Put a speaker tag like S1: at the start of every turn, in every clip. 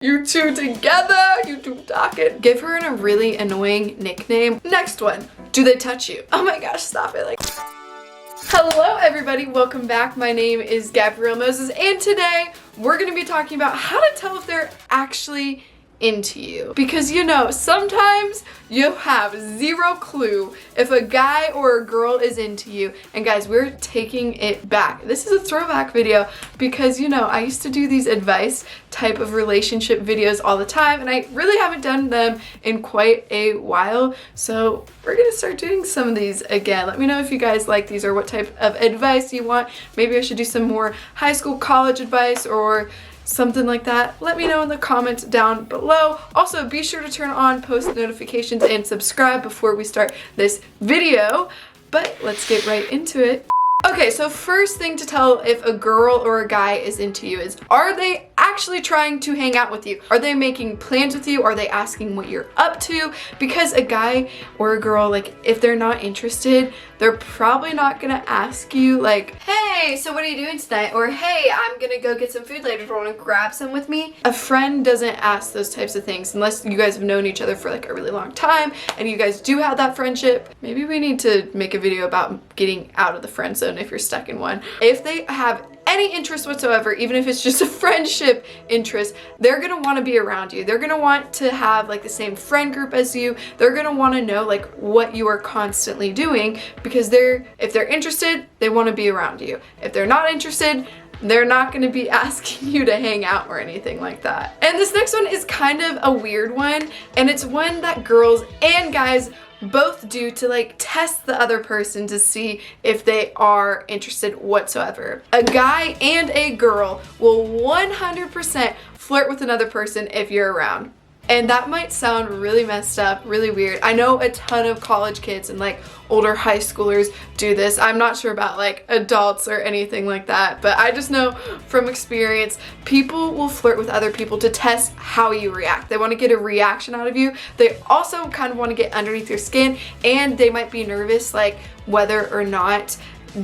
S1: You two together, you two talking. Give her a really annoying nickname. Next one, do they touch you? Oh my gosh, stop it. Like, hello everybody, welcome back. My name is Gabrielle Moses and today we're gonna be talking about how to tell if they're actually into you. Because you know, sometimes you have zero clue if a guy or a girl is into you. And guys, we're taking it back. This is a throwback video because you know, I used to do these advice type of relationship videos all the time and I really haven't done them in quite a while. So we're gonna start doing some of these again. Let me know if you guys like these or what type of advice you want. Maybe I should do some more high school, college advice or something like that. Let me know in the comments down below. Also, be sure to turn on post notifications and subscribe before we start this video. But let's get right into it. Okay, so first thing to tell if a girl or a guy is into you is, are they actually trying to hang out with you? Are they making plans with you? Are they asking what you're up to? Because a guy or a girl, like, if they're not interested, they're probably not gonna ask you like, hey, so what are you doing tonight? Or hey, I'm gonna go get some food later. Do you wanna grab some with me? A friend doesn't ask those types of things unless you guys have known each other for like a really long time and you guys do have that friendship. Maybe we need to make a video about getting out of the friend zone if you're stuck in one. If they have any interest whatsoever, even if it's just a friendship interest, they're gonna want to be around you. They're gonna want to have like the same friend group as you. They're gonna want to know like what you are constantly doing because if they're interested, they want to be around you. If they're not interested, they're not going to be asking you to hang out or anything like that. And this next one is kind of a weird one, and it's one that girls and guys both do to like test the other person to see if they are interested whatsoever. A guy and a girl will 100% flirt with another person if you're around. And that might sound really messed up, really weird. I know a ton of college kids and like older high schoolers do this. I'm not sure about like adults or anything like that, but I just know from experience, people will flirt with other people to test how you react. They want to get a reaction out of you. They also kind of want to get underneath your skin and they might be nervous like whether or not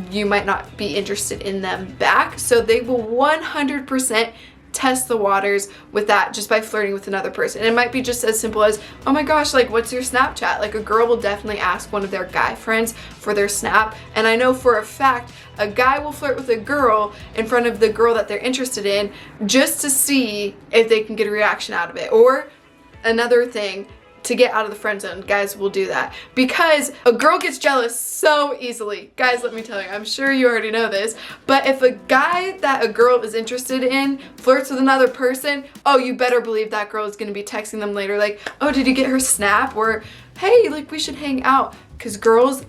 S1: you might not be interested in them back. So they will 100% test the waters with that just by flirting with another person. And it might be just as simple as, oh my gosh, like what's your Snapchat? Like a girl will definitely ask one of their guy friends for their snap. And I know for a fact a guy will flirt with a girl in front of the girl that they're interested in just to see if they can get a reaction out of it. Or another thing, to get out of the friend zone, guys will do that because a girl gets jealous so easily. Guys, let me tell you, I'm sure you already know this, but if a guy that a girl is interested in flirts with another person, oh, you better believe that girl is gonna be texting them later like, oh, did you get her snap? Or hey, like we should hang out. Because girls,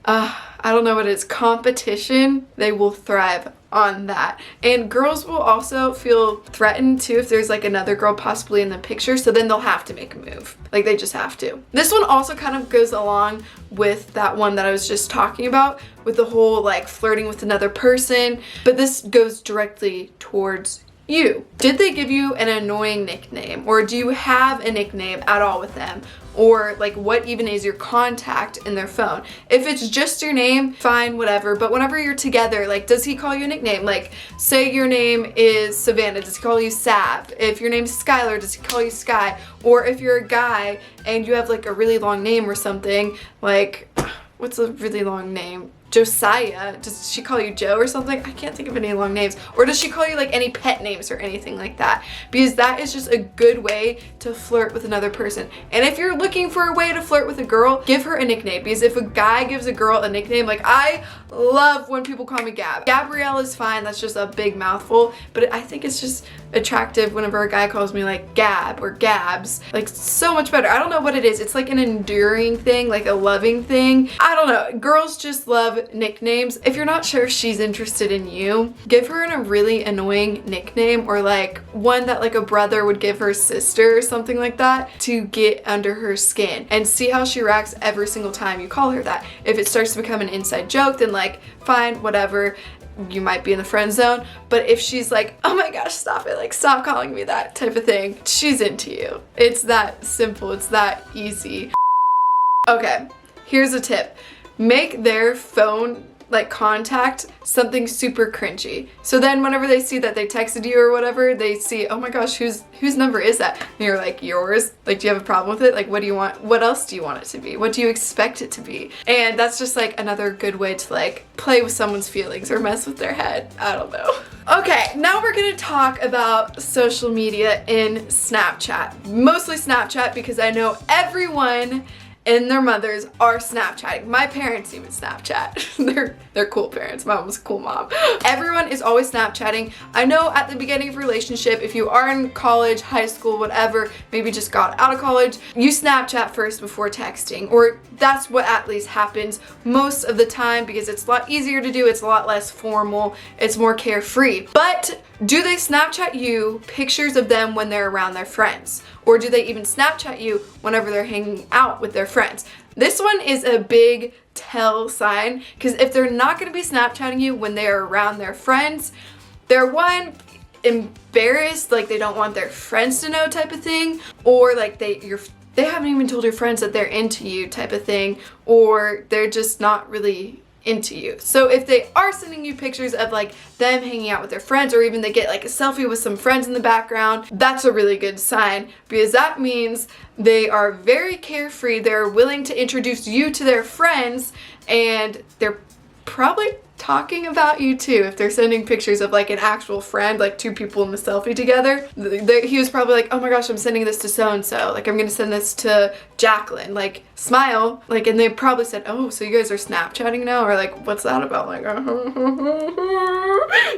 S1: I don't know what it is, competition, they will thrive on that. And girls will also feel threatened too if there's like another girl possibly in the picture, so then they'll have to make a move. Like they just have to. This one also kind of goes along with that one that I was just talking about with the whole like flirting with another person, but this goes directly towards you. Did they give you an annoying nickname, or do you have a nickname at all with them? Or like what even is your contact in their phone? If it's just your name, fine, whatever, but whenever you're together, like does he call you a nickname? Like say your name is Savannah, does he call you Sav? If your name's Skylar, does he call you Sky? Or if you're a guy and you have like a really long name or something, like what's a really long name? Josiah, does she call you Joe or something? I can't think of any long names. Or does she call you like any pet names or anything like that? Because that is just a good way to flirt with another person. And if you're looking for a way to flirt with a girl, give her a nickname. Because if a guy gives a girl a nickname, like I love when people call me Gab. Gabrielle is fine, that's just a big mouthful, but I think it's just attractive whenever a guy calls me like Gab or Gabs. Like so much better. I don't know what it is. It's like an enduring thing, like a loving thing. I don't know. Girls just love nicknames. If you're not sure if she's interested in you, give her a really annoying nickname or like one that like a brother would give her sister or something like that to get under her skin and see how she reacts every single time you call her that. If it starts to become an inside joke, then like fine, whatever. You might be in the friend zone, but if she's like, oh my gosh, stop it, like stop calling me that type of thing, she's into you. It's that simple, it's that easy. Okay, here's a tip. Make their phone like contact something super cringy. So then whenever they see that they texted you or whatever, they see, oh my gosh, whose number is that? And you're like, yours? Like, do you have a problem with it? Like, what do you want? What else do you want it to be? What do you expect it to be? And that's just like another good way to like play with someone's feelings or mess with their head. I don't know. Okay, now we're gonna talk about social media in Snapchat. Mostly Snapchat because I know everyone and their mothers are Snapchatting. My parents even Snapchat. They're cool parents. My mom's a cool mom. Everyone is always Snapchatting. I know at the beginning of a relationship, if you are in college, high school, whatever, maybe just got out of college, you Snapchat first before texting, or that's what at least happens most of the time because it's a lot easier to do, it's a lot less formal, it's more carefree. But do they Snapchat you pictures of them when they're around their friends? Or do they even Snapchat you whenever they're hanging out with their friends? This one is a big tell sign because if they're not going to be Snapchatting you when they're around their friends, they're one, embarrassed, like they don't want their friends to know type of thing, or like they haven't even told your friends that they're into you type of thing, or they're just not really into you. So if they are sending you pictures of like them hanging out with their friends, or even they get like a selfie with some friends in the background, that's a really good sign because that means they are very carefree, they're willing to introduce you to their friends, and they're probably talking about you too. If they're sending pictures of like an actual friend, like two people in the selfie together, he was probably like, oh my gosh, I'm sending this to so-and-so, like I'm gonna send this to Jacqueline, like smile, like, and they probably said, oh, so you guys are Snapchatting now, or like, what's that about? Like,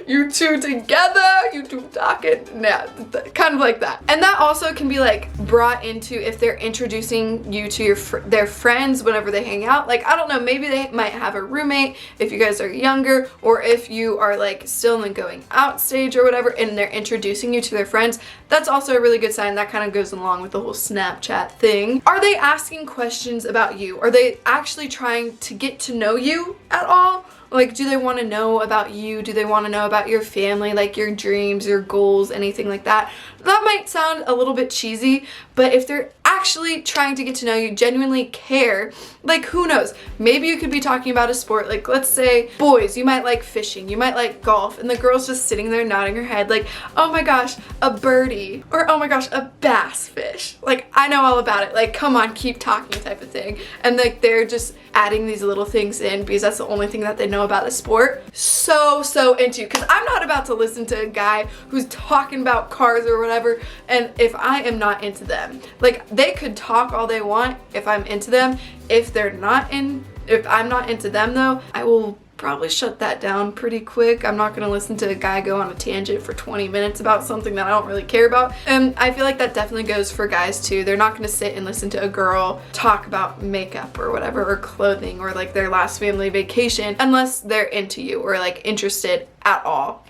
S1: you two together, you two talking, yeah, kind of like that. And that also can be like brought into if they're introducing you to their friends whenever they hang out. Like, I don't know, maybe they might have a roommate if you guys are younger, or if you are like still in the going out stage or whatever, and they're introducing you to their friends. That's also a really good sign. That kind of goes along with the whole Snapchat thing. Are they asking questions about you? Are they actually trying to get to know you at all? Like, do they want to know about you? Do they want to know about your family, like your dreams, your goals, anything like that? That might sound a little bit cheesy, but if they're actually trying to get to know you, genuinely care, like, who knows? Maybe you could be talking about a sport. Like, let's say boys, you might like fishing, you might like golf, and the girl's just sitting there nodding her head like, oh my gosh, a birdie, or oh my gosh, a bass fish. Like, I know all about it. Like, come on, keep talking type of thing. And like, they're just adding these little things in because that's the only thing that they know about the sport. So into, because I'm not about to listen to a guy who's talking about cars or whatever, and if I am not into them. Like, they could talk all they want if I'm into them. If I'm not into them though, I will probably shut that down pretty quick. I'm not gonna listen to a guy go on a tangent for 20 minutes about something that I don't really care about. And I feel like that definitely goes for guys too. They're not gonna sit and listen to a girl talk about makeup or whatever, or clothing, or like their last family vacation, unless they're into you or like interested at all.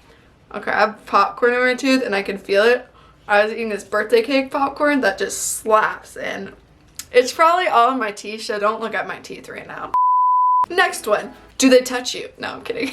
S1: Okay, I have popcorn in my tooth and I can feel it. I was eating this birthday cake popcorn that just slaps, and it's probably all in my teeth, so don't look at my teeth right now. Next one. Do they touch you? No, I'm kidding.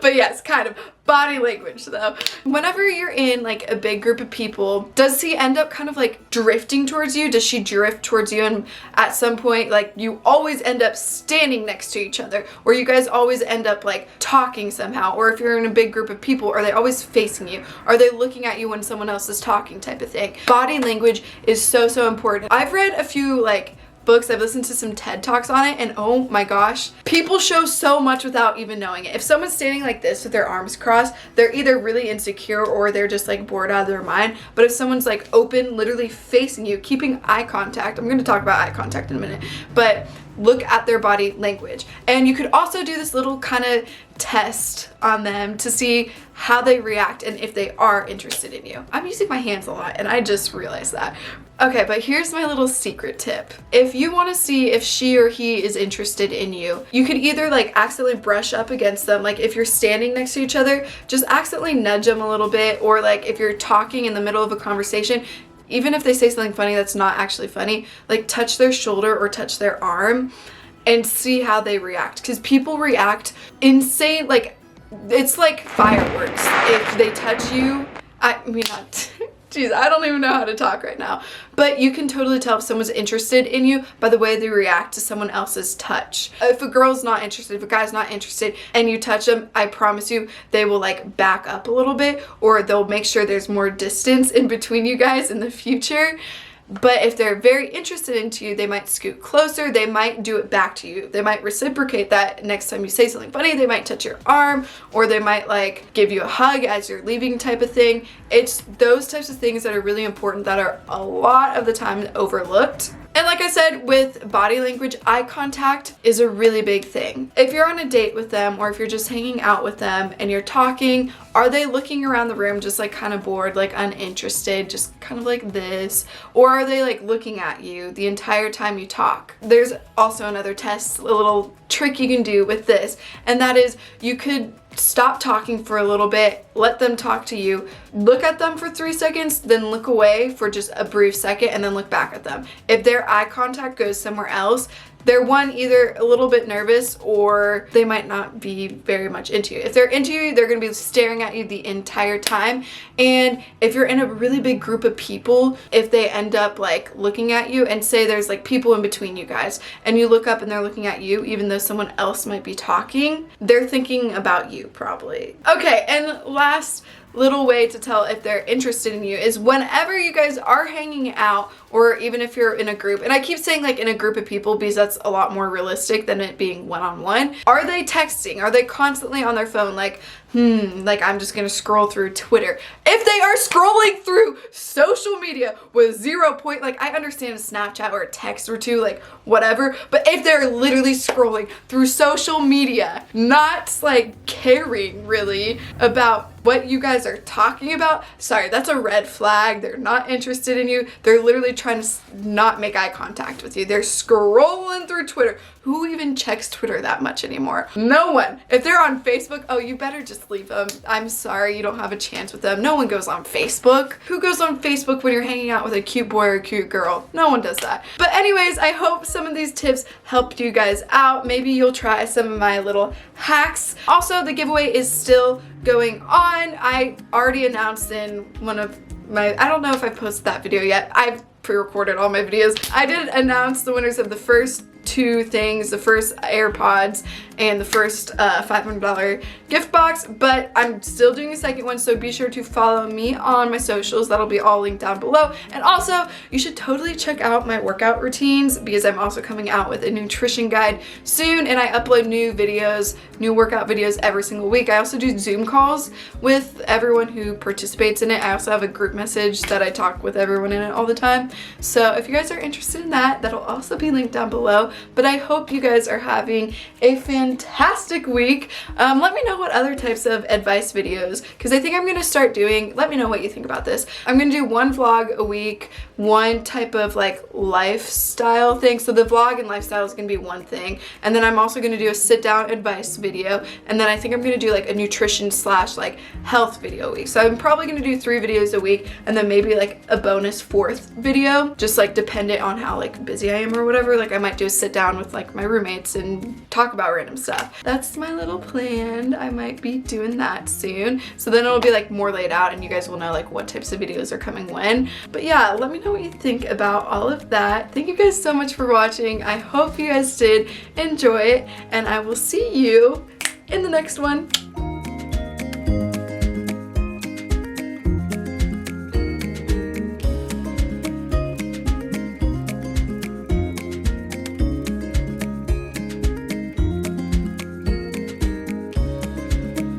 S1: But yes, kind of. Body language though. Whenever you're in like a big group of people, does he end up kind of like drifting towards you? Does she drift towards you, and at some point like you always end up standing next to each other, or you guys always end up like talking somehow? Or if you're in a big group of people, are they always facing you? Are they looking at you when someone else is talking type of thing? Body language is so important. I've read a few like books, I've listened to some TED Talks on it, and oh my gosh, people show so much without even knowing it. If someone's standing like this with their arms crossed, they're either really insecure or they're just like bored out of their mind. But if someone's like open, literally facing you, keeping eye contact, I'm going to talk about eye contact in a minute, but look at their body language. And you could also do this little kind of test on them to see how they react and if they are interested in you. I'm using my hands a lot and I just realized that. Okay, but here's my little secret tip. If you want to see if she or he is interested in you, you could either like accidentally brush up against them. Like if you're standing next to each other, just accidentally nudge them a little bit, or like if you're talking in the middle of a conversation, even if they say something funny that's not actually funny, like touch their shoulder or touch their arm and see how they react. Because people react insane, like it's like fireworks. If they touch you, Jeez, I don't even know how to talk right now. But you can totally tell if someone's interested in you by the way they react to someone else's touch. If a girl's not interested, if a guy's not interested, and you touch them, I promise you they will like back up a little bit, or they'll make sure there's more distance in between you guys in the future. But if they're very interested into you, they might scoot closer, they might do it back to you. They might reciprocate that next time you say something funny, they might touch your arm, or they might like give you a hug as you're leaving type of thing. It's those types of things that are really important that are a lot of the time overlooked. And like I said, with body language, eye contact is a really big thing. If you're on a date with them, or if you're just hanging out with them and you're talking, are they looking around the room just like kind of bored, like uninterested, just kind of like this? Or are they like looking at you the entire time you talk? There's also another test, a little trick you can do with this, and that is you could stop talking for a little bit, let them talk to you, look at them for 3 seconds, then look away for just a brief second, and then look back at them. If their eye contact goes somewhere else, they're either a little bit nervous, or they might not be very much into you. If they're into you, they're gonna be staring at you the entire time. And if you're in a really big group of people, if they end up like looking at you, and say there's like people in between you guys, and you look up and they're looking at you, even though someone else might be talking, they're thinking about you probably. Okay, and last little way to tell if they're interested in you is whenever you guys are hanging out, or even if you're in a group, and I keep saying like in a group of people because that's a lot more realistic than it being one-on-one. Are they texting? Are they constantly on their phone like, like I'm just gonna scroll through Twitter? If they are scrolling through social media with 0 point, like I understand a Snapchat or a text or two, like whatever, but if they're literally scrolling through social media, not like caring really about what you guys are talking about, sorry, that's a red flag. They're not interested in you. They're literally trying to not make eye contact with you. They're scrolling through Twitter. Who even checks Twitter that much anymore? No one. If they're on Facebook, oh, you better just leave them. I'm sorry, you don't have a chance with them. No one goes on Facebook. Who goes on Facebook when you're hanging out with a cute boy or a cute girl? No one does that. But anyways, I hope some of these tips helped you guys out. Maybe you'll try some of my little hacks. Also, the giveaway is still going on. I already announced in one of my, I don't know if I posted that video yet. I've pre-recorded all my videos. I did announce the winners of the first 2 things, the first AirPods and the first $500 gift box, but I'm still doing a second one, so be sure to follow me on my socials. That'll be all linked down below. And also, you should totally check out my workout routines, because I'm also coming out with a nutrition guide soon, and I upload new videos, new workout videos every single week. I also do Zoom calls with everyone who participates in it. I also have a group message that I talk with everyone in it all the time. So if you guys are interested in that, that'll also be linked down below. But I hope you guys are having a fantastic week. Let me know what other types of advice videos, because I think I'm going to start doing, let me know what you think about this. I'm going to do 1 vlog a week, 1 type of like lifestyle thing. So the vlog and lifestyle is going to be one thing. And then I'm also going to do a sit down advice video. And then I think I'm going to do like a nutrition / like health video a week. So I'm probably going to do 3 videos a week, and then maybe like a bonus 4th video, just like dependent on how like busy I am or whatever. Like I might do a sit down with like my roommates and talk about random stuff. That's my little plan. I might be doing that soon. So then it'll be like more laid out, and you guys will know like what types of videos are coming when. But yeah, let me know what you think about all of that. Thank you guys so much for watching. I hope you guys did enjoy it, and I will see you in the next one.